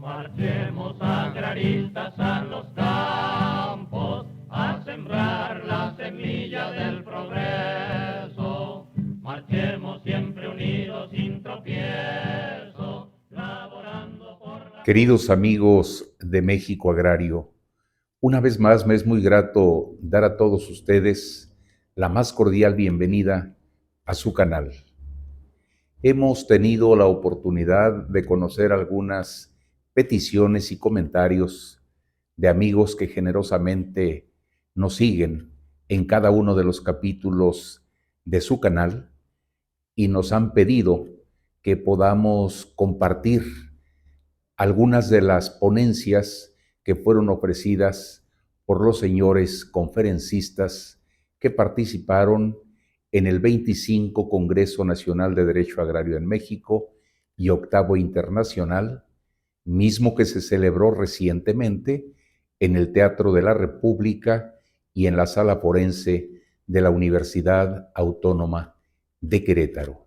Marchemos agraristas a los campos a sembrar la semilla del progreso. Marchemos siempre unidos sin tropiezo, laborando por la... Queridos amigos de México Agrario, una vez más me es muy grato dar a todos ustedes la más cordial bienvenida a su canal. Hemos tenido la oportunidad de conocer algunas peticiones y comentarios de amigos que generosamente nos siguen en cada uno de los capítulos de su canal y nos han pedido que podamos compartir algunas de las ponencias que fueron ofrecidas por los señores conferencistas que participaron en el 25 Congreso Nacional de Derecho Agrario en México y 8º Internacional, mismo que se celebró recientemente en el Teatro de la República y en la Sala Forense de la Universidad Autónoma de Querétaro.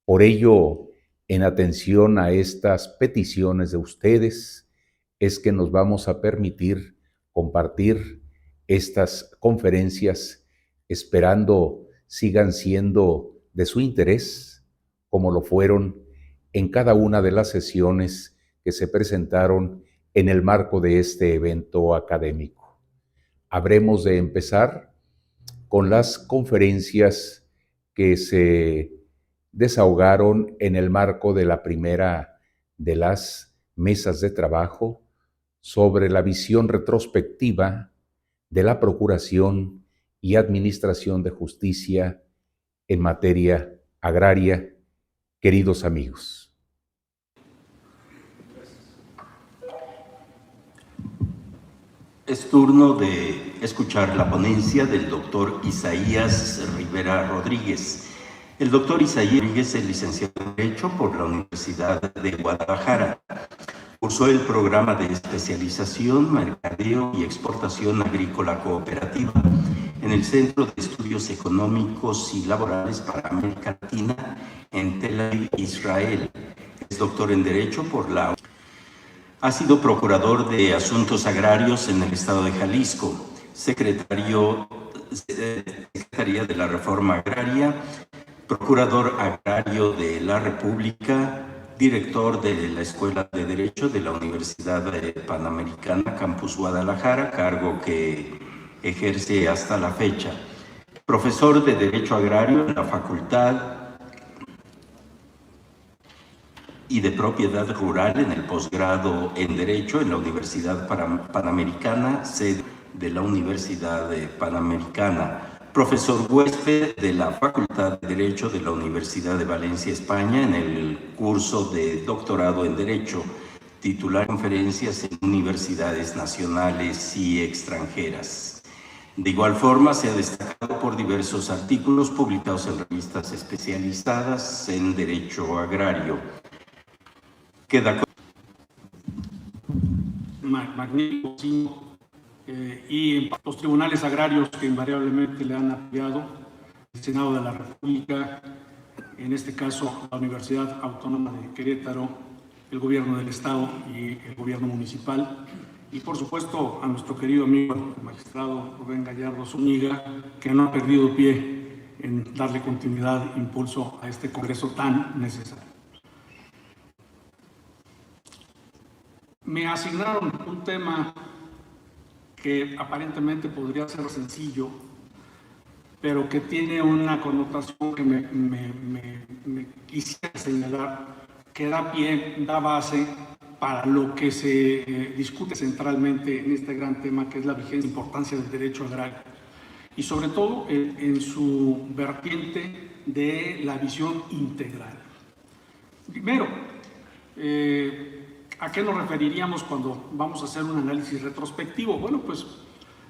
Por ello, en atención a estas peticiones de ustedes, es que nos vamos a permitir compartir estas conferencias, esperando sigan siendo de su interés, como lo fueron en cada una de las sesiones que se presentaron en el marco de este evento académico. Habremos de empezar con las conferencias que se desahogaron en el marco de la primera de las mesas de trabajo sobre la visión retrospectiva de la Procuración y Administración de Justicia en materia agraria. Queridos amigos. Es turno de escuchar la ponencia del doctor Isaías Rivera Rodríguez. El doctor Isaías Rodríguez es licenciado en Derecho por la Universidad de Guadalajara. Cursó el programa de especialización, mercadeo y exportación agrícola cooperativa en el Centro de Estudios Económicos y Laborales para América Latina en Tel Aviv, Israel. Es doctor en Derecho por la... Ha sido procurador de Asuntos Agrarios en el Estado de Jalisco, Secretaría de la Reforma Agraria, Procurador Agrario de la República, director de la Escuela de Derecho de la Universidad Panamericana, Campus Guadalajara, cargo que ejerce hasta la fecha. Profesor de Derecho Agrario en la Facultad y de Propiedad Rural en el posgrado en Derecho en la Universidad Panamericana, sede de la Universidad Panamericana. Profesor huésped de la Facultad de Derecho de la Universidad de Valencia, España, en el curso de doctorado en Derecho, titular de conferencias en universidades nacionales y extranjeras. De igual forma, se ha destacado por diversos artículos publicados en revistas especializadas en Derecho Agrario. Queda magnífico y los tribunales agrarios que invariablemente le han apoyado, el Senado de la República, en este caso la Universidad Autónoma de Querétaro, el gobierno del Estado y el gobierno municipal, y por supuesto a nuestro querido amigo el magistrado Rubén Gallardo Zúñiga, que no ha perdido pie en darle continuidad e impulso a este congreso tan necesario. Me asignaron un tema que aparentemente podría ser sencillo, pero que tiene una connotación que me quisiera señalar, que da pie, da base para lo que se discute centralmente en este gran tema, que es la vigencia e importancia del derecho agrario, y sobre todo en su vertiente de la visión integral. Primero, ¿a qué nos referiríamos cuando vamos a hacer un análisis retrospectivo? Bueno, pues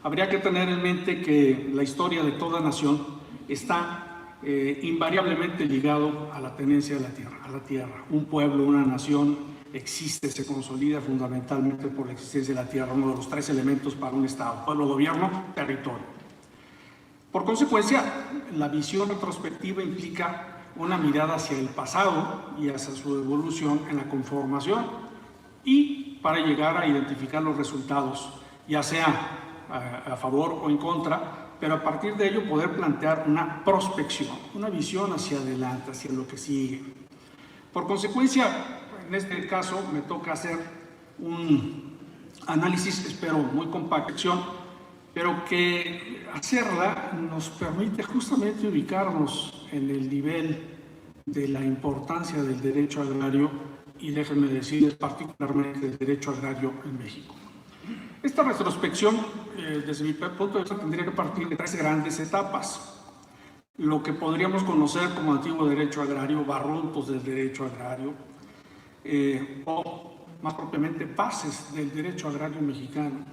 habría que tener en mente que la historia de toda nación está invariablemente ligado a la tenencia de la tierra. Un pueblo, una nación existe, se consolida fundamentalmente por la existencia de la tierra, uno de los tres elementos para un Estado: pueblo, gobierno, territorio. Por consecuencia, la visión retrospectiva implica una mirada hacia el pasado y hacia su evolución en la conformación y para llegar a identificar los resultados, ya sea a favor o en contra, pero a partir de ello poder plantear una prospección, una visión hacia adelante, hacia lo que sigue. Por consecuencia, en este caso me toca hacer un análisis, espero muy compacto, pero que hacerla nos permite justamente ubicarnos en el nivel de la importancia del derecho agrario, y déjenme decirles particularmente del derecho agrario en México. Esta retrospección, desde mi punto de vista, tendría que partir de 3 grandes etapas. Lo que podríamos conocer como antiguo derecho agrario, barruntos del derecho agrario, o más propiamente bases del derecho agrario mexicano,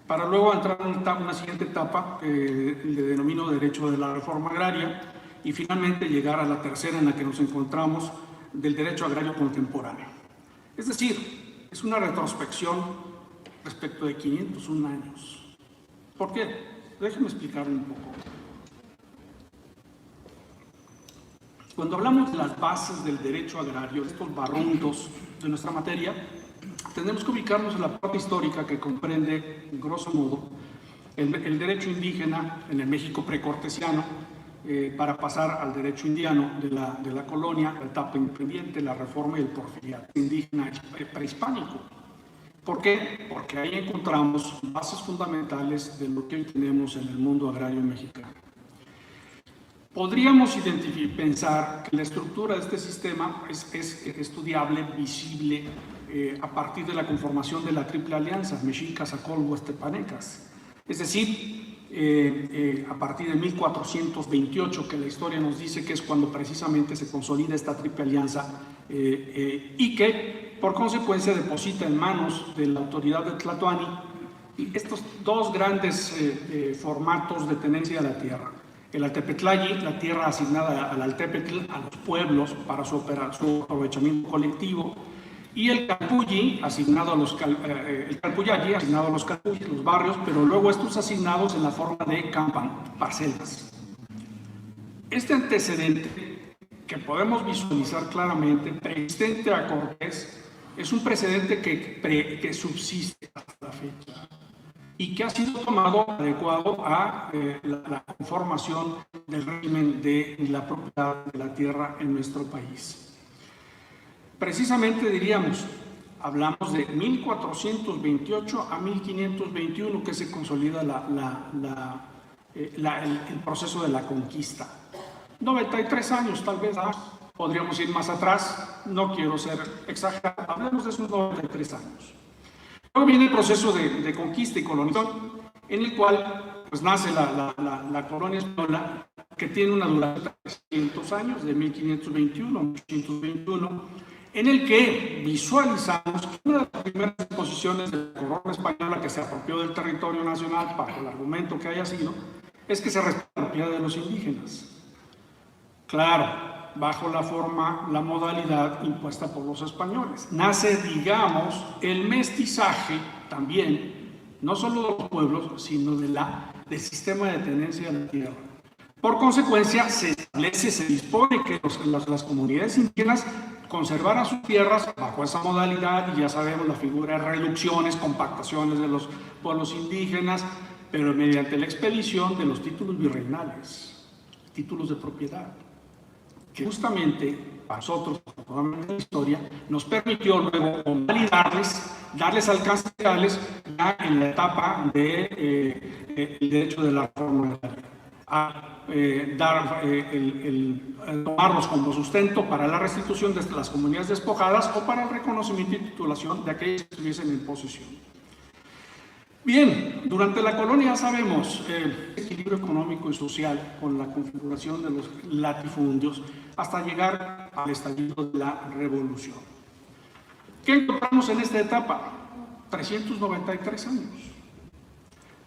para luego entrar en una siguiente etapa, le denomino derecho de la reforma agraria, y finalmente llegar a la tercera en la que nos encontramos, del derecho agrario contemporáneo. Es decir, es una retrospección respecto de 501 años. ¿Por qué? Déjenme explicarlo un poco. Cuando hablamos de las bases del derecho agrario, estos barruntos de nuestra materia, tenemos que ubicarnos en la parte histórica que comprende, en grosso modo, el derecho indígena en el México precortesiano, para pasar al derecho indiano de la colonia, la etapa independiente, la reforma y el porfiriato indígena prehispánico. ¿Por qué? Porque ahí encontramos bases fundamentales de lo que hoy tenemos en el mundo agrario mexicano. Podríamos pensar que la estructura de este sistema es estudiable, visible, a partir de la conformación de la Triple Alianza, mexicas, acolhuas, tepanecas. Es decir, a partir de 1428, que la historia nos dice que es cuando precisamente se consolida esta Triple Alianza, y que por consecuencia deposita en manos de la autoridad de Tlatoani estos 2 grandes formatos de tenencia de la tierra. El Altepetlayi, la tierra asignada al Altepetl, a los pueblos para su aprovechamiento colectivo, y el Calpulli, asignado a los Calpuyalli, asignado a los Calpulli, los barrios, pero luego estos asignados en la forma de parcelas. Este antecedente, que podemos visualizar claramente, preexistente a Cortés, es un precedente que subsiste hasta la fecha y que ha sido tomado adecuado a la conformación del régimen de la propiedad de la tierra en nuestro país. Precisamente diríamos, hablamos de 1428 a 1521 que se consolida el proceso de la conquista. 93 años tal vez más, podríamos ir más atrás, no quiero ser exagerado, hablemos de esos 93 años. Luego viene el proceso de conquista y colonización, en el cual pues, nace la colonia española, que tiene una duración de 300 años, de 1521 a 1521, en el que visualizamos que una de las primeras disposiciones de la corona española que se apropió del territorio nacional, bajo el argumento que haya sido, es que se respeta la propiedad de los indígenas. Claro, bajo la modalidad impuesta por los españoles. Nace, digamos, el mestizaje también, no solo de los pueblos, sino del sistema de tenencia de la tierra. Por consecuencia, se establece, se dispone que las comunidades indígenas conservaran sus tierras bajo esa modalidad, y ya sabemos la figura de reducciones, compactaciones de los pueblos indígenas, pero mediante la expedición de los títulos virreinales, títulos de propiedad, que justamente a nosotros, en la historia, nos permitió luego darles alcance legales ya en la etapa del derecho de la reforma agraria, a tomarlos como sustento para la restitución de las comunidades despojadas o para el reconocimiento y titulación de aquellos que estuviesen en posesión. Bien, durante la colonia sabemos el equilibrio económico y social con la configuración de los latifundios hasta llegar al estallido de la revolución. ¿Qué encontramos en esta etapa? 393 años.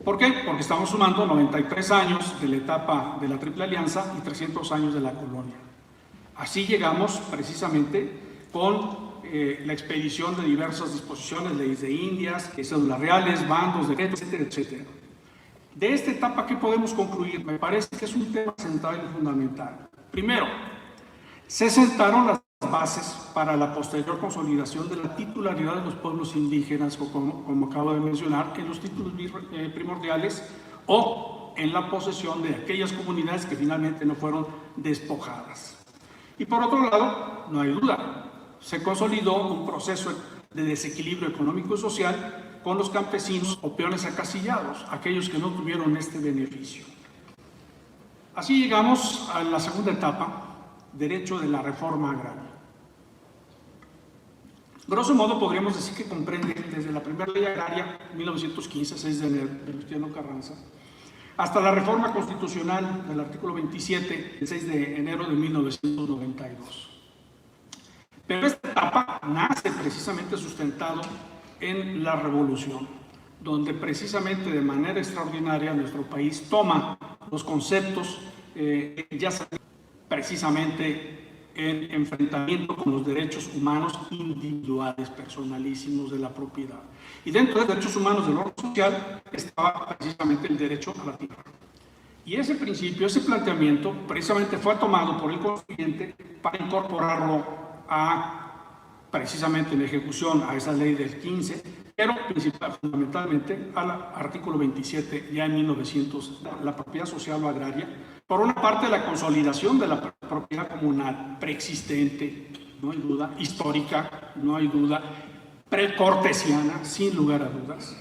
¿Por qué? Porque estamos sumando 93 años de la etapa de la Triple Alianza y 300 años de la colonia. Así llegamos precisamente con la expedición de diversas disposiciones, leyes de Indias, cédulas reales, bandos, decretos, etcétera, etcétera. De esta etapa, ¿qué podemos concluir? Me parece que es un tema central y fundamental. Primero, se sentaron las bases para la posterior consolidación de la titularidad de los pueblos indígenas, como acabo de mencionar, en los títulos primordiales o en la posesión de aquellas comunidades que finalmente no fueron despojadas. Y por otro lado, no hay duda, se consolidó un proceso de desequilibrio económico y social con los campesinos o peones acasillados, aquellos que no tuvieron este beneficio. Así llegamos a la segunda etapa, derecho de la reforma agraria. Grosso modo podríamos decir que comprende desde la primera ley agraria, 1915, 6 de enero, de Venustiano Carranza, hasta la reforma constitucional del artículo 27, el 6 de enero de 1992. Pero esta etapa nace precisamente sustentado en la Revolución, donde precisamente de manera extraordinaria nuestro país toma los conceptos ya precisamente en enfrentamiento con los derechos humanos individuales, personalísimos de la propiedad. Y dentro de los derechos humanos del orden social estaba precisamente el derecho a la tierra. Y ese principio, ese planteamiento, precisamente fue tomado por el constituyente para incorporarlo precisamente en ejecución a esa ley del 15, pero fundamentalmente al artículo 27, ya en 1900, la propiedad social o agraria. Por una parte, la consolidación de la propiedad comunal preexistente, no hay duda, histórica, no hay duda, precortesiana, sin lugar a dudas,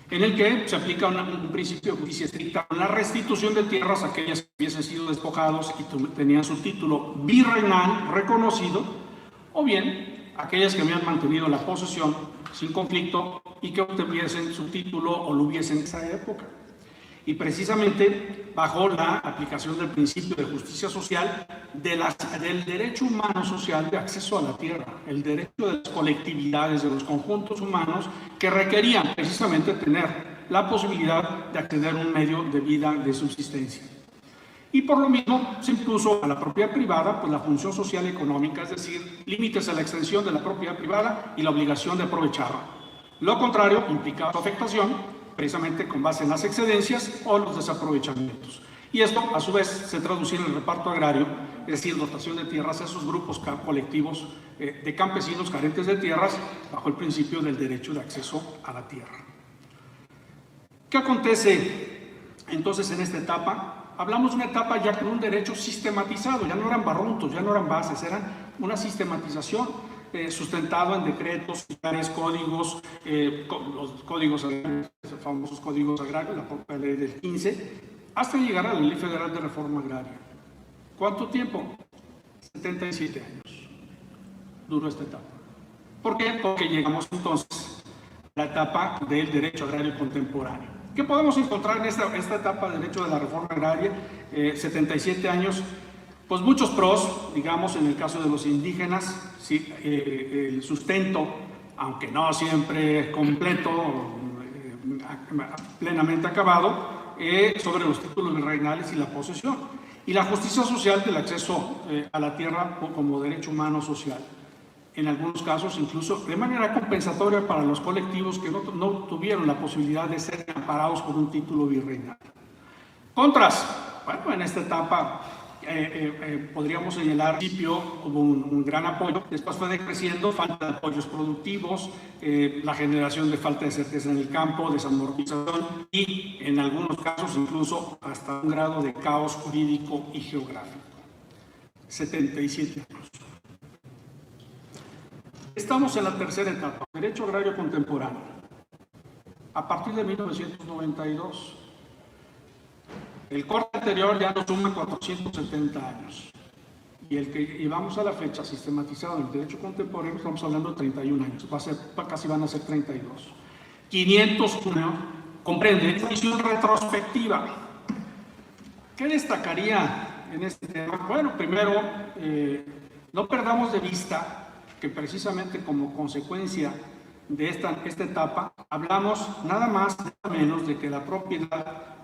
en el que se aplica un principio de justicia estricta, la restitución de tierras a aquellas que hubiesen sido despojados y tenían su título virreinal reconocido, o bien aquellas que habían mantenido la posesión sin conflicto y que obtuviesen su título o lo hubiesen en esa época. Y precisamente bajo la aplicación del principio de justicia social, del derecho humano social de acceso a la tierra, el derecho de las colectividades, de los conjuntos humanos que requerían precisamente tener la posibilidad de acceder a un medio de vida, de subsistencia. Y por lo mismo se impuso a la propiedad privada pues la función social y económica, es decir, límites a la extensión de la propiedad privada y la obligación de aprovecharla. Lo contrario implicaba su afectación, precisamente con base en las excedencias o los desaprovechamientos. Y esto, a su vez, se traducía en el reparto agrario, es decir, dotación de tierras a esos grupos colectivos de campesinos carentes de tierras, bajo el principio del derecho de acceso a la tierra. ¿Qué acontece entonces en esta etapa? Hablamos de una etapa ya con un derecho sistematizado, ya no eran barruntos, ya no eran bases, eran una sistematización sustentado en decretos, códigos, los códigos agrarios, los famosos códigos agrarios, la propia ley del 15, hasta llegar a la Ley Federal de Reforma Agraria. ¿Cuánto tiempo? 77 años duró esta etapa. ¿Por qué? Porque llegamos entonces a la etapa del derecho agrario contemporáneo. ¿Qué podemos encontrar en esta etapa del derecho de la reforma agraria? 77 años, pues muchos pros, digamos, en el caso de los indígenas, sí, el sustento, aunque no siempre completo, plenamente acabado, sobre los títulos virreinales y la posesión. Y la justicia social del acceso a la tierra como derecho humano social. En algunos casos incluso de manera compensatoria para los colectivos que no tuvieron la posibilidad de ser amparados por un título virreinal. Contras, bueno, en esta etapa podríamos señalar, al principio hubo un gran apoyo, después fue decreciendo, falta de apoyos productivos, la generación de falta de certeza en el campo, desamortización y en algunos casos incluso hasta un grado de caos jurídico y geográfico. 77 años. Estamos en la tercera etapa, derecho agrario contemporáneo. A partir de 1992, el corte anterior ya nos suma 470 años. Y el que llevamos a la fecha sistematizado en el derecho contemporáneo, estamos hablando de 31 años, casi van a ser 32. 501 comprende una visión retrospectiva. ¿Qué destacaría en este tema? Bueno, primero, no perdamos de vista que precisamente como consecuencia de esta etapa, hablamos nada más nada menos de que la propiedad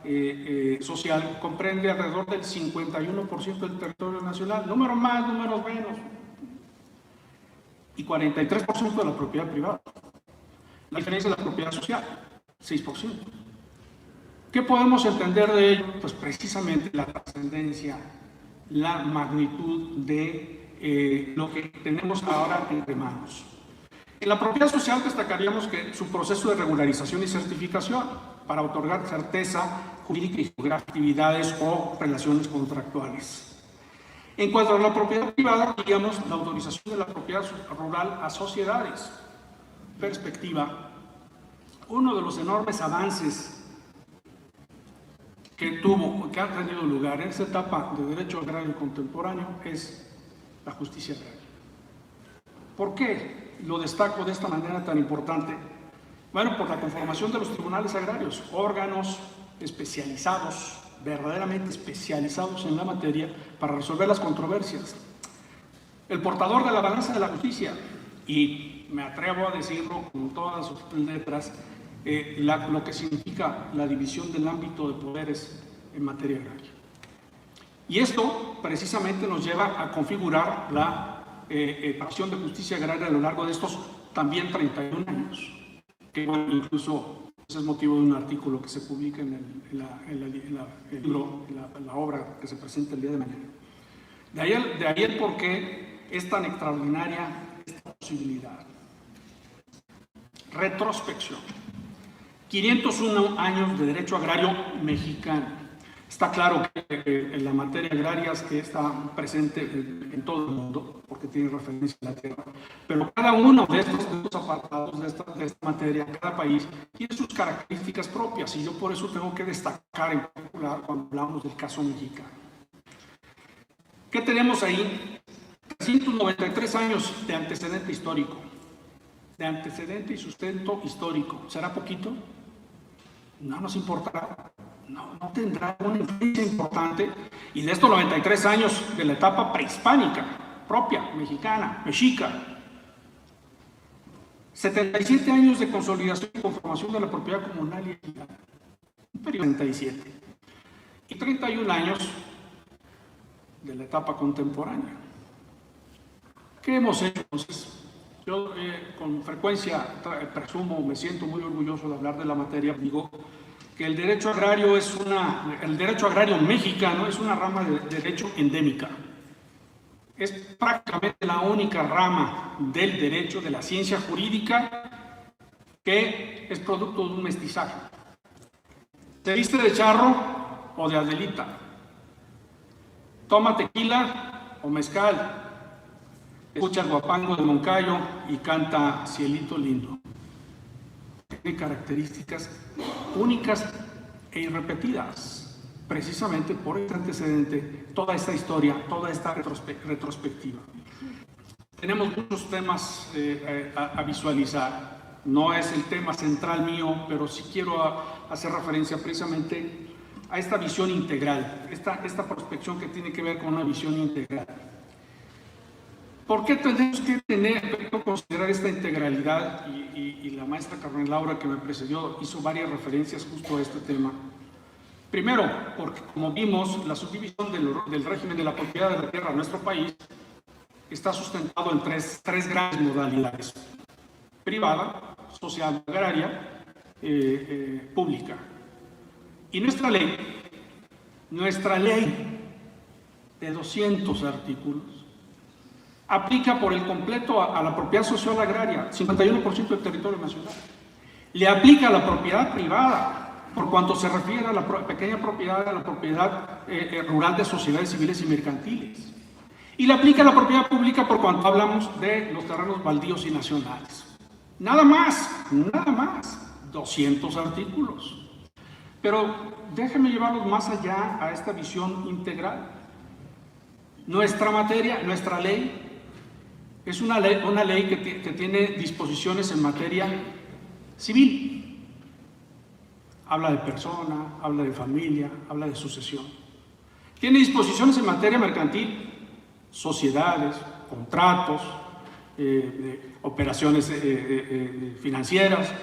social comprende alrededor del 51% del territorio nacional, números más, números menos, y 43% de la propiedad privada. La diferencia es la propiedad social, 6%. ¿Qué podemos entender de ello? Pues precisamente la trascendencia, la magnitud de lo que tenemos ahora entre manos. En la propiedad social destacaríamos que su proceso de regularización y certificación para otorgar certeza jurídica y geográfica, actividades o relaciones contractuales. En cuanto a la propiedad privada, digamos la autorización de la propiedad rural a sociedades. Perspectiva, uno de los enormes avances que han tenido lugar en esta etapa de derecho agrario contemporáneo es la justicia agraria. ¿Por qué lo destaco de esta manera tan importante? Bueno, por la conformación de los tribunales agrarios, órganos especializados, verdaderamente especializados en la materia para resolver las controversias. El portador de la balanza de la justicia, y me atrevo a decirlo con todas sus letras, lo que significa la división del ámbito de poderes en materia agraria. Y esto precisamente nos lleva a configurar la acción de justicia agraria a lo largo de estos también 31 años, que bueno, incluso ese es motivo de un artículo que se publica en la obra que se presenta el día de mañana. De ahí el por qué es tan extraordinaria esta posibilidad. Retrospección. 501 años de derecho agrario mexicano. Está claro que en la materia agraria está presente en todo el mundo, porque tiene referencia a la tierra, pero cada uno de estos apartados de esta materia, cada país, tiene sus características propias, y yo por eso tengo que destacar en particular cuando hablamos del caso mexicano. ¿Qué tenemos ahí? 393 años de antecedente histórico, de antecedente y sustento histórico. ¿Será poquito? No nos importará. No tendrá una influencia importante, y de estos 93 años de la etapa prehispánica, propia, mexicana, mexica, 77 años de consolidación y conformación de la propiedad comunal y ejidal, un periodo de 77, y 31 años de la etapa contemporánea. ¿Qué hemos hecho entonces? Yo con frecuencia presumo, me siento muy orgulloso de hablar de la materia, digo que el derecho agrario mexicano es una rama de derecho endémica. Es prácticamente la única rama del derecho, de la ciencia jurídica, que es producto de un mestizaje. Se viste de charro o de Adelita, toma tequila o mezcal, escucha el guapango de Moncayo y canta Cielito Lindo. Tiene características únicas e irrepetidas, precisamente por este antecedente, toda esta historia, toda esta retrospectiva. Tenemos muchos temas a visualizar. No es el tema central mío, pero sí quiero hacer referencia precisamente a esta visión integral, esta prospección que tiene que ver con una visión integral. ¿Por qué tenemos que considerar esta integralidad? Y la maestra Carmen Laura, que me precedió, hizo varias referencias justo a este tema. Primero, porque como vimos, la subdivisión del régimen de la propiedad de la tierra en nuestro país está sustentado en tres grandes modalidades: privada, social, agraria, pública. Y nuestra ley de 200 artículos, aplica por el completo a la propiedad social agraria, 51% del territorio nacional. Le aplica a la propiedad privada, por cuanto se refiere a la pequeña propiedad, a la propiedad rural de sociedades civiles y mercantiles. Y le aplica a la propiedad pública por cuanto hablamos de los terrenos baldíos y nacionales. Nada más, 200 artículos. Pero déjenme llevarlos más allá a esta visión integral. Nuestra materia, nuestra ley, es una ley que tiene disposiciones en materia civil. Habla de persona, habla de familia, habla de sucesión. Tiene disposiciones en materia mercantil, sociedades, contratos, operaciones financieras.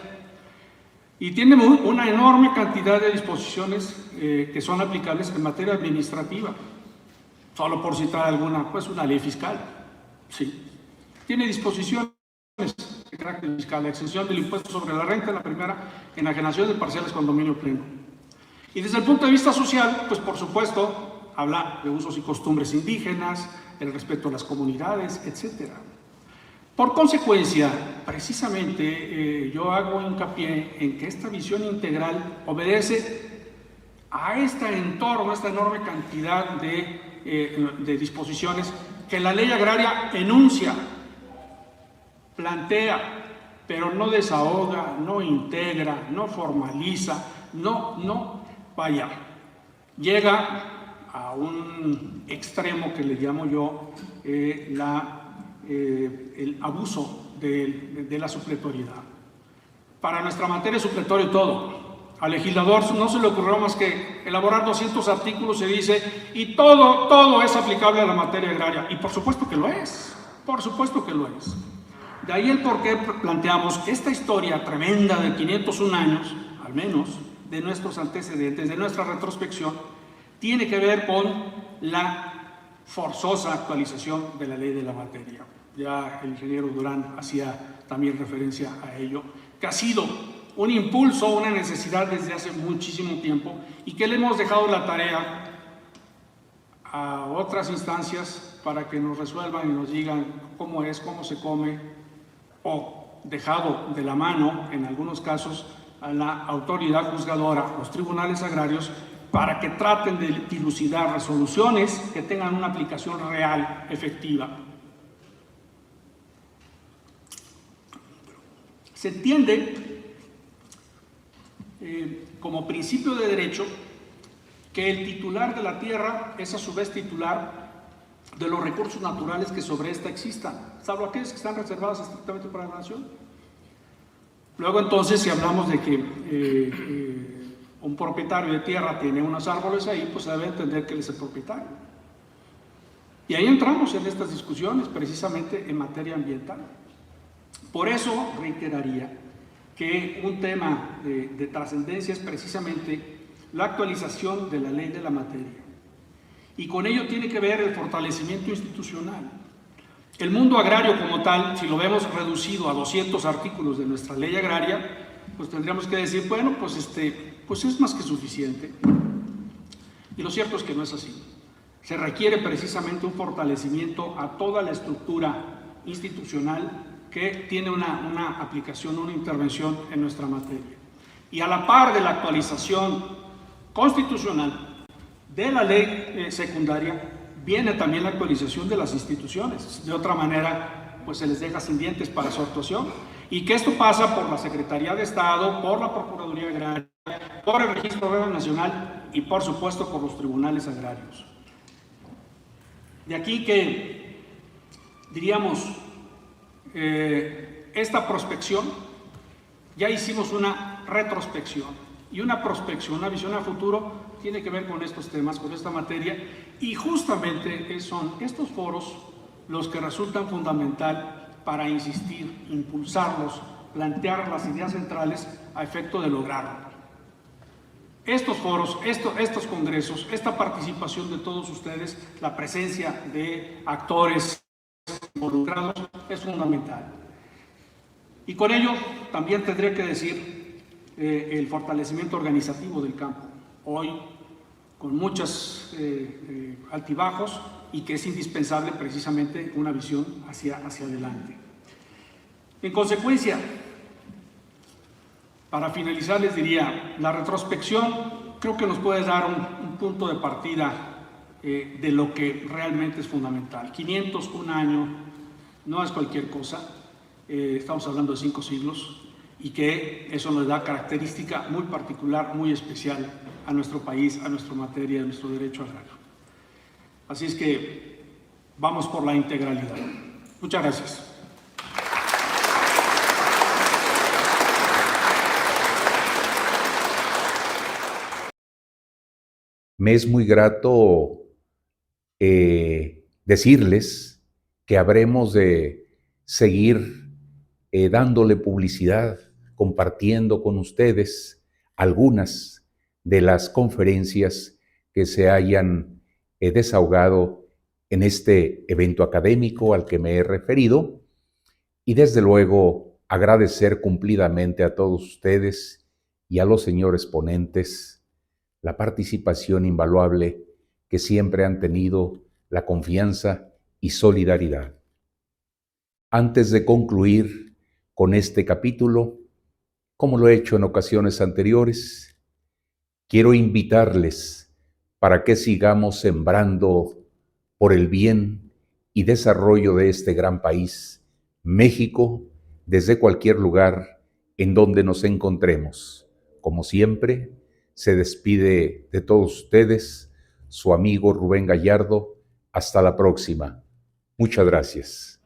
Y tiene una enorme cantidad de disposiciones que son aplicables en materia administrativa. Solo por citar alguna, pues una ley fiscal, sí. Tiene disposiciones de carácter fiscal, la exención del impuesto sobre la renta, la primera, enajenación de parciales con dominio pleno. Y desde el punto de vista social, pues por supuesto, habla de usos y costumbres indígenas, el respeto a las comunidades, etc. Por consecuencia, precisamente yo hago hincapié en que esta visión integral obedece a este entorno, a esta enorme cantidad de disposiciones que la ley agraria enuncia, plantea, pero no desahoga, no integra, no formaliza, llega a un extremo que le llamo yo el abuso de la supletoriedad. Para nuestra materia es supletorio todo. Al legislador no se le ocurrió más que elaborar 200 artículos y dice, y todo es aplicable a la materia agraria. Y por supuesto que lo es, por supuesto que lo es. De ahí el por qué planteamos que esta historia tremenda de 501 años, al menos, de nuestros antecedentes, de nuestra retrospección, tiene que ver con la forzosa actualización de la ley de la materia. Ya el ingeniero Durán hacía también referencia a ello, que ha sido un impulso, una necesidad desde hace muchísimo tiempo y que le hemos dejado la tarea a otras instancias para que nos resuelvan y nos digan cómo es, cómo se come, o dejado de la mano, en algunos casos, a la autoridad juzgadora, los tribunales agrarios, para que traten de dilucidar resoluciones que tengan una aplicación real, efectiva. Se entiende como principio de derecho que el titular de la tierra es a su vez titular de los recursos naturales que sobre ésta existan, salvo aquellos que están reservados estrictamente para la nación. Luego entonces, si hablamos de que un propietario de tierra tiene unos árboles ahí, pues se debe entender que él es el propietario. Y ahí entramos en estas discusiones precisamente en materia ambiental. Por eso reiteraría que un tema de trascendencia es precisamente la actualización de la ley de la materia. Y con ello tiene que ver el fortalecimiento institucional. El mundo agrario como tal, si lo vemos reducido a 200 artículos de nuestra ley agraria, pues tendríamos que decir, bueno, pues es más que suficiente. Y lo cierto es que no es así. Se requiere precisamente un fortalecimiento a toda la estructura institucional que tiene una aplicación, una intervención en nuestra materia. Y a la par de la actualización constitucional de la ley secundaria, viene también la actualización de las instituciones. De otra manera, pues se les deja sin dientes para su actuación. Y que esto pasa por la Secretaría de Estado, por la Procuraduría Agraria, por el Registro Agrario Nacional y, por supuesto, por los tribunales agrarios. De aquí que, diríamos, esta prospección, ya hicimos una retrospección y una prospección, una visión a futuro, tiene que ver con estos temas, con esta materia, y justamente son estos foros los que resultan fundamental para insistir, impulsarlos, plantear las ideas centrales a efecto de lograrlo. Estos foros, estos congresos, esta participación de todos ustedes, la presencia de actores involucrados es fundamental. Y con ello también tendría que decir el fortalecimiento organizativo del campo, hoy con muchos altibajos, y que es indispensable precisamente una visión hacia adelante. En consecuencia, para finalizar les diría, la retrospección creo que nos puede dar un punto de partida de lo que realmente es fundamental. 501 años no es cualquier cosa, estamos hablando de 5 siglos, y que eso nos da característica muy particular, muy especial a nuestro país, a nuestra materia, a nuestro derecho agrario. Así es que vamos por la integralidad. Muchas gracias. Me es muy grato decirles que habremos de seguir dándole publicidad, compartiendo con ustedes algunas de las conferencias que se hayan desahogado en este evento académico al que me he referido, y desde luego agradecer cumplidamente a todos ustedes y a los señores ponentes la participación invaluable que siempre han tenido, la confianza y solidaridad. Antes de concluir con este capítulo, como lo he hecho en ocasiones anteriores, quiero invitarles para que sigamos sembrando por el bien y desarrollo de este gran país, México, desde cualquier lugar en donde nos encontremos. Como siempre, se despide de todos ustedes su amigo Rubén Gallardo. Hasta la próxima. Muchas gracias.